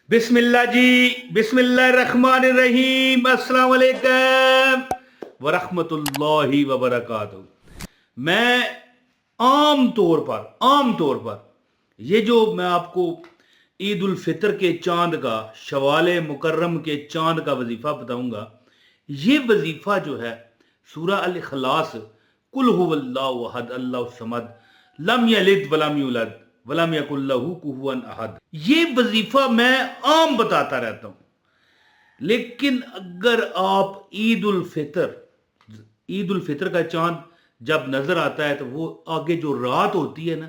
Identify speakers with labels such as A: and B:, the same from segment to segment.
A: बिस्मिल्लाह जी। बिस्मिल्लाहिर्रहमानिर्रहीम। अस्सलाम वालेकुम वरहमतुल्लाहि वबरकातुहू। मैं आम तौर पर ये जो मैं आपको ईद उल फितर के चांद का, शवाल मुकर्रम के चांद का वजीफा बताऊंगा। ये वजीफा जो है सूरह अल इखलास, कुल हुवल्लाहु अहद अल्लाहु समद लम यलिद वलम यूलद वलम यकुल लहू कुफुवन अहद, ये वजीफा मैं आम बताता रहता हूं। लेकिन अगर आप ईद उल फितर का चांद जब नजर आता है तो वो आगे जो रात होती है ना,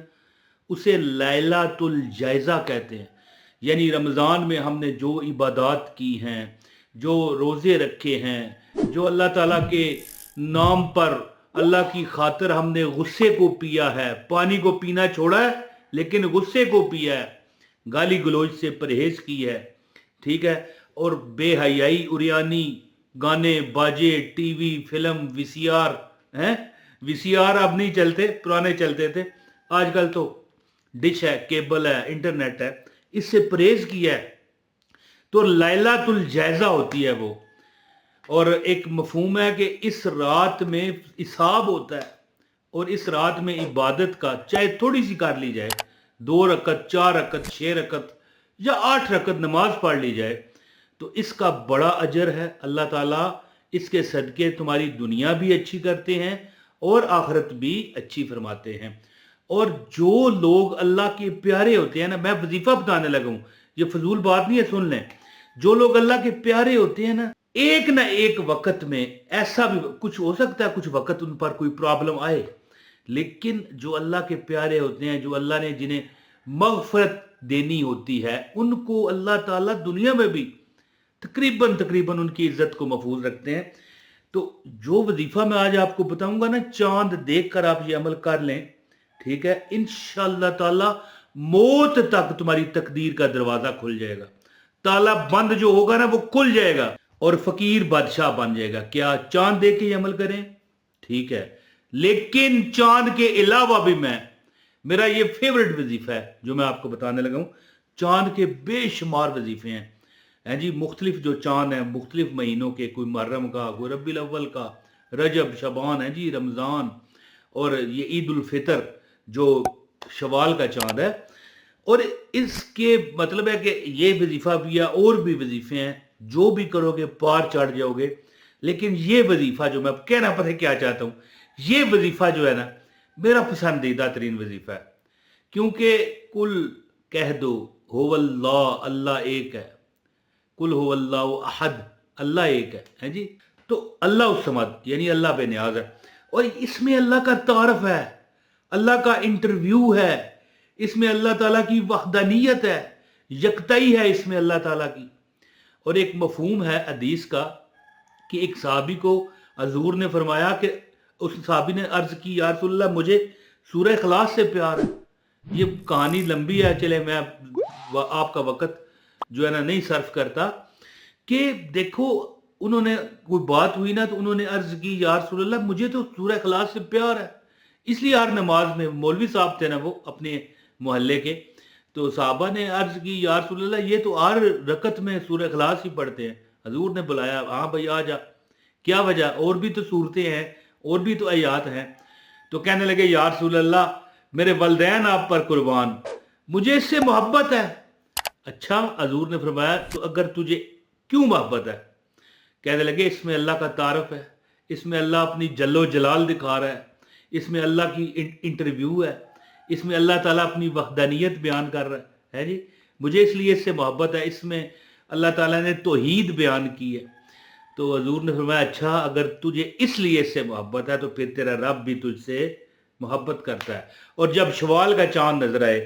A: उसे लैलातुल जायजा कहते हैं। यानी रमज़ान में हमने जो इबादत की हैं, जो रोज़े रखे हैं, जो अल्लाह ताला के नाम पर, अल्लाह की खातिर हमने गुस्से को पिया है, पानी को पीना छोड़ा है लेकिन गुस्से को पिया है, गाली गलौज से परहेज की है, ठीक है, और बेहयाई उरियानी, गाने बाजे, टीवी, फिल्म, वीसीआर हैं। वीसीआर अब नहीं चलते, पुराने चलते थे। आजकल तो डिश है, केबल है, इंटरनेट है, इससे परहेज किया है। तो लैलातुल जायजा होती है वो। और एक मफहूम है कि इस रात में हिसाब होता है, और इस रात में इबादत का चाहे थोड़ी सी कर ली जाए, 2 रकत, 4 रकत, 6 रकत या 8 रकत नमाज पढ़ ली जाए, तो इसका बड़ा अजर है। अल्लाह ताला इसके सदके तुम्हारी दुनिया भी अच्छी करते हैं और आखिरत भी अच्छी फरमाते हैं। और जो लोग अल्लाह के प्यारे होते हैं ना, मैं वजीफा बताने लगा हूं, ये फजूल बात नहीं है, सुन लें। जो लोग अल्लाह के प्यारे होते हैं ना एक वक्त में ऐसा भी कुछ हो सकता है, कुछ वक्त उन पर कोई प्रॉब्लम आए, लेकिन जो अल्लाह के प्यारे होते हैं, जो अल्लाह ने जिन्हें मगफरत देनी होती है, उनको अल्लाह ताला दुनिया में भी तकरीबन तकरीबन उनकी इज्जत को महफूज रखते हैं। तो जो वजीफा मैं आज आपको बताऊंगा ना, चांद देखकर आप ये अमल कर लें, ठीक है, इंशाअल्लाह ताला मौत तक तुम्हारी तकदीर का दरवाजा खुल जाएगा। ताला बंद जो होगा ना वो खुल जाएगा और फकीर बादशाह बन जाएगा। क्या चांद देख के ये अमल करें? ठीक है, लेकिन चांद के अलावा भी मेरा ये फेवरेट वजीफा है जो मैं आपको बताने लगा हूं। चांद के बेशुमार वजीफे हैं जी, मुख्तलिफ जो चांद हैं, मुख्तलिफ महीनों के, कोई मुहर्रम का, कोई रबीउल अव्वल का, रजब, शबान है जी, रमज़ान, और ये ईद उल फितर जो शवाल का चांद है। और इसके मतलब है कि ये वजीफा भी है, और भी वजीफे हैं, जो भी करोगे पार चढ़ जाओगे। लेकिन ये वजीफा जो मैं कहना पता है क्या चाहता हूं, ये वजीफा जो है ना, मेरा पसंदीदा तरीन वजीफा है। क्योंकि कुल कह दो हुवल्लाह, अल्लाह एक है, कुल हुवल्लाहु अहद, अल्लाह एक है जी। तो अल्लाह उस समद यानी अल्लाह बेनियाज है, और इसमें अल्लाह का तारफ है, अल्लाह का इंटरव्यू है, इसमें अल्लाह ताला की वहदानियत है, यकताई है इसमें अल्लाह ताला की। और एक मफहूम है हदीस का कि एक साहबी को हजूर ने फरमाया कि उस साहबी ने अर्ज की, या रसूलल्लाह मुझे सूरह इखलास से प्यार है। ये कहानी लंबी है, चले मैं आपका वक्त जो है ना नहीं सर्फ करता। कि देखो, उन्होंने कोई बात हुई ना, तो उन्होंने अर्ज की, या रसूलल्लाह मुझे तो सूरह इखलास से प्यार है। इसलिए हर नमाज में, मौलवी साहब थे ना वो अपने मोहल्ले के, तो साहबा ने अर्ज की, या रसूलल्लाह ये तो हर रकत में सूरह इखलास ही पढ़ते हैं। हजूर ने बुलाया, हाँ भाई आ जा, क्या वजह, और भी तो सूरतें हैं, और भी तो आयात हैं। तो कहने लगे, या रसूलल्लाह मेरे वलदैन आप पर कुर्बान, मुझे इससे मोहब्बत है। अच्छा, हजूर ने फरमाया तो अगर तुझे क्यों मोहब्बत है? कहने लगे, इसमें अल्लाह का तारफ है, इसमें अल्लाह अपनी जल्लो जलाल दिखा रहा है, इसमें अल्लाह की इंटरव्यू है, इसमें अल्लाह ताला अपनी वहदानियत बयान कर रहा है जी, मुझे इसलिए इससे मोहब्बत है। इसमें अल्लाह ताला ने तौहीद बयान की है। तो हजूर ने फरमाया, अच्छा अगर तुझे इसलिए इससे मोहब्बत है तो फिर तेरा रब भी तुझसे मोहब्बत करता है। और जब शवाल का चांद नजर आए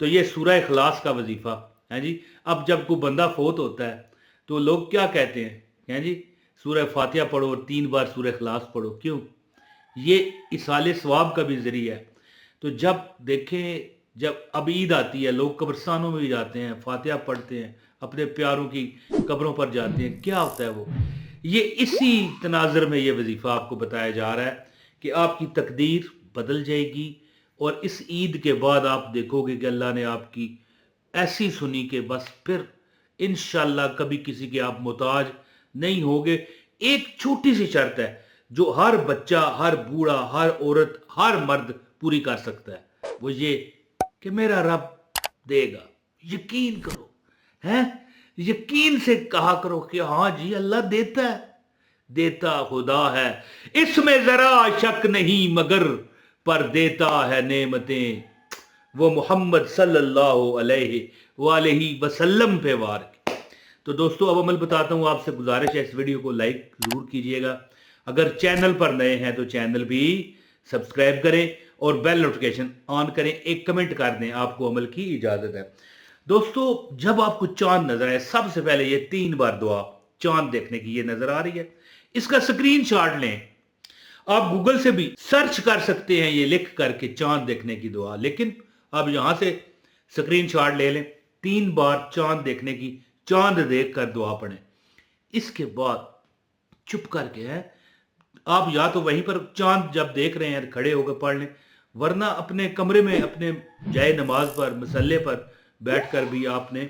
A: तो ये सूरह इखलास का वजीफा है जी। अब जब कोई बंदा फोत होता है तो लोग क्या कहते हैं जी, सूरह फातिहा पढ़ो और 3 बार सूरह इखलास पढ़ो। क्यों? ये इसाले सवाब का भी जरिया है। तो जब देखें, जब अब ईद आती है, लोग कब्रस्तानों में भी जाते हैं, फातिहा पढ़ते हैं, अपने प्यारों की कब्रों पर जाते हैं। क्या होता है वो? ये इसी तनाजर में ये वजीफा आपको बताया जा रहा है कि आपकी तकदीर बदल जाएगी। और इस ईद के बाद आप देखोगे कि अल्लाह ने आपकी ऐसी सुनी कि बस फिर इंशाल्लाह कभी किसी के आप मोहताज नहीं होगे। एक छोटी सी शर्त है जो हर बच्चा, हर बूढ़ा, हर औरत, हर मर्द पूरी कर सकता है, वो ये कि मेरा रब देगा। यकीन करो, हैं, यकीन से कहा करो कि हाँ जी अल्लाह देता है, देता खुदा है, इसमें जरा शक नहीं मगर, पर देता है नेमतें वो मोहम्मद सल्लल्लाहु अलैहि वसल्लम पे वार की। तो दोस्तों अब अमल बताता हूँ, आपसे गुजारिश है इस वीडियो को लाइक जरूर कीजिएगा, अगर चैनल पर नए हैं तो चैनल भी सब्सक्राइब करें और बेल नोटिफिकेशन ऑन करें, एक कमेंट कर दें, आपको अमल की इजाजत है। दोस्तों जब आपको चांद नजर आए, सबसे पहले ये 3 बार दुआ चांद देखने की ये नजर आ रही है, इसका स्क्रीनशॉट लें। आप गूगल से भी सर्च कर सकते हैं ये लिख करके चांद देखने की दुआ, लेकिन अब यहां से स्क्रीनशॉट ले लें। 3 बार चांद देखने की, चांद देख कर दुआ पढ़ें। इसके बाद चुप करके है आप या तो वहीं पर चांद जब देख रहे हैं खड़े होकर पढ़ लें, वरना अपने कमरे में अपने जाए नमाज पर मसल्ले पर बैठकर भी आपने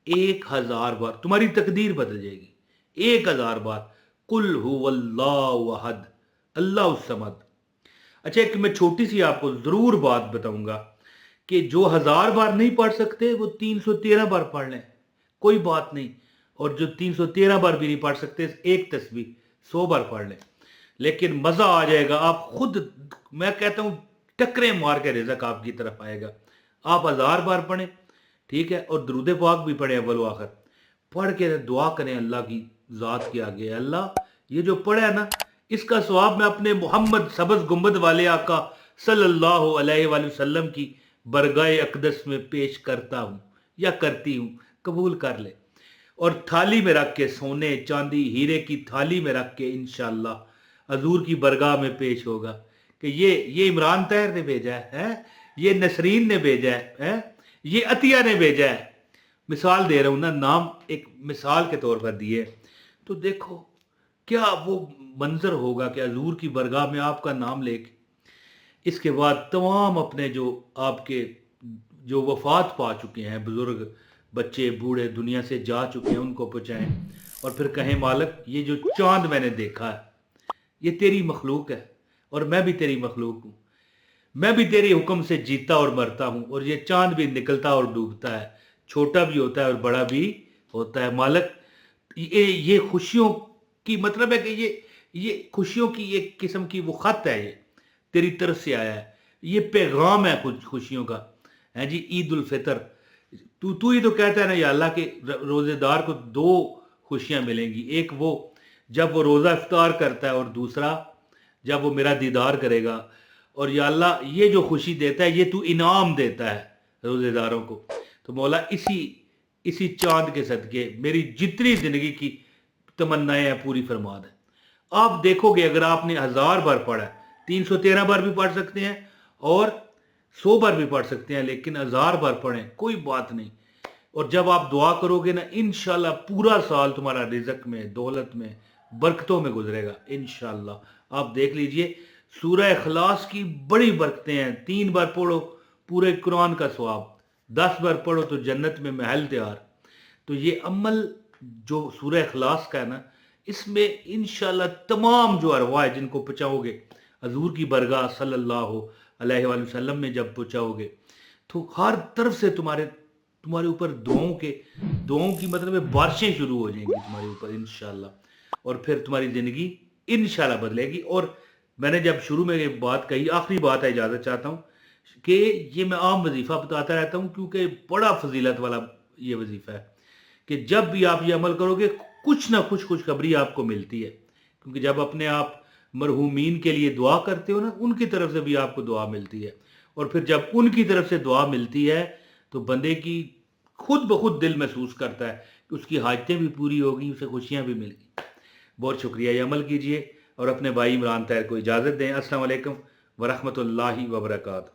A: 1000 बार, तुम्हारी तकदीर बदल जाएगी, 1000 बार कुल हुवल्लाहु अहद अल्लाहु समद। अच्छा एक मैं छोटी सी आपको जरूर बात बताऊंगा कि जो 1000 बार नहीं पढ़ सकते वो 313 बार पढ़ लें, कोई बात नहीं। और जो 313 बार भी नहीं पढ़ सकते, एक तस्बीह 100 बार पढ़ लें, लेकिन मजा आ जाएगा। आप खुद, मैं कहता हूं टकरे मार के रिज़्क आपकी तरफ आएगा। आप 1000 बार पढ़ें, ठीक है, और दरूद पाक भी पढ़े अव्वल व आखिर, पढ़ के दुआ करें अल्लाह की जात के आगे, अल्लाह ये जो पढ़ा है ना इसका सवाब मैं अपने मोहम्मद सबज गुंबद वाले आका सल्लल्लाहु अलैहि वसल्लम की बरगाह अकदस में पेश करता हूं या करती हूं, कबूल कर ले। और थाली में रख के, सोने चांदी हीरे की थाली में रख के इंशाअल्लाह हजूर की बरगाह में पेश होगा कि ये इमरान तैहर ने भेजा है, ये नसरीन ने भेजा है, ये अतिया ने भेजा है। मिसाल दे रहा हूं ना, नाम एक मिसाल के तौर पर दिए, तो देखो क्या वो मंजर होगा कि हजूर की बरगाह में आपका नाम लेके। इसके बाद तमाम अपने जो आपके जो वफात पा चुके हैं बुजुर्ग, बच्चे, बूढ़े दुनिया से जा चुके हैं, उनको पहुँचाएं और फिर कहें मालिक ये जो चांद मैंने देखा है ये तेरी मखलूक है और मैं भी तेरी मखलूक हूँ, मैं भी तेरे हुक्म से जीता और मरता हूँ, और ये चांद भी निकलता और डूबता है, छोटा भी होता है और बड़ा भी होता है। मालिक ये खुशियों की मतलब है कि ये खुशियों की एक किस्म की वो खत है, ये तेरी तरफ से आया है, ये पैगाम है कुछ खुशियों का, है जी। ईद उल फितर, तू ही तो कहता है ना या अल्लाह के रोजेदार को 2 खुशियां मिलेंगी, एक वो जब वो रोजा इफ्तार करता है और दूसरा जब वो मेरा दीदार करेगा। और या अल्लाह ये जो खुशी देता है ये तू इनाम देता है रोजेदारों को। तो मौला इसी चांद के सदके मेरी जितनी जिंदगी की तमन्नाएं हैं पूरी फरमा दे। आप देखोगे अगर आपने 1000 बार पढ़ा है, 313 बार भी पढ़ सकते हैं और 100 बार भी पढ़ सकते हैं, लेकिन 1000 बार पढ़ें कोई बात नहीं। और जब आप दुआ करोगे ना इंशाल्लाह पूरा साल तुम्हारा रिज़्क में, दौलत में, बरकतों में गुजरेगा इंशाल्लाह। आप देख लीजिए सूरह इखलास की बड़ी बरकतें हैं, 3 बार पढ़ो पूरे कुरान का सवाब, 10 बार पढ़ो तो जन्नत में महल तैयार। तो ये अमल जो सूरह इखलास का है ना, इसमें इंशाल्लाह तमाम जो अरवाह है जिनको पहुँचाओगे हजूर की बरगाह सल्लल्लाहु अलैहि वसल्लम में जब पहुँचाओगे तो हर तरफ से तुम्हारे ऊपर दुआओं की मतलब बारिशें शुरू हो जाएंगी तुम्हारे ऊपर इंशाल्लाह, और फिर तुम्हारी ज़िंदगी इंशाल्लाह बदलेगी। और मैंने जब शुरू में ये बात कही, आखिरी बात है, इजाज़त चाहता हूँ कि ये मैं आम वजीफ़ा बताता रहता हूँ क्योंकि बड़ा फजीलत वाला ये वजीफ़ा है कि जब भी आप ये अमल करोगे कुछ ना कुछ खुशखबरी आपको मिलती है, क्योंकि जब अपने आप मरहूमीन के लिए दुआ करते हो ना, उनकी तरफ से भी आपको दुआ मिलती है, और फिर जब उनकी तरफ से दुआ मिलती है तो बंदे की खुद ब खुद दिल महसूस करता है कि उसकी हाजतें भी पूरी होगी, उसे खुशियाँ भी मिलेंगी। बहुत शुक्रिया, ये अमल कीजिए और अपने भाई इमरान तैहर को इजाज़त दें। अस्सलाम वालेकुम वरहमतुल्लाहि वबरकातुहू।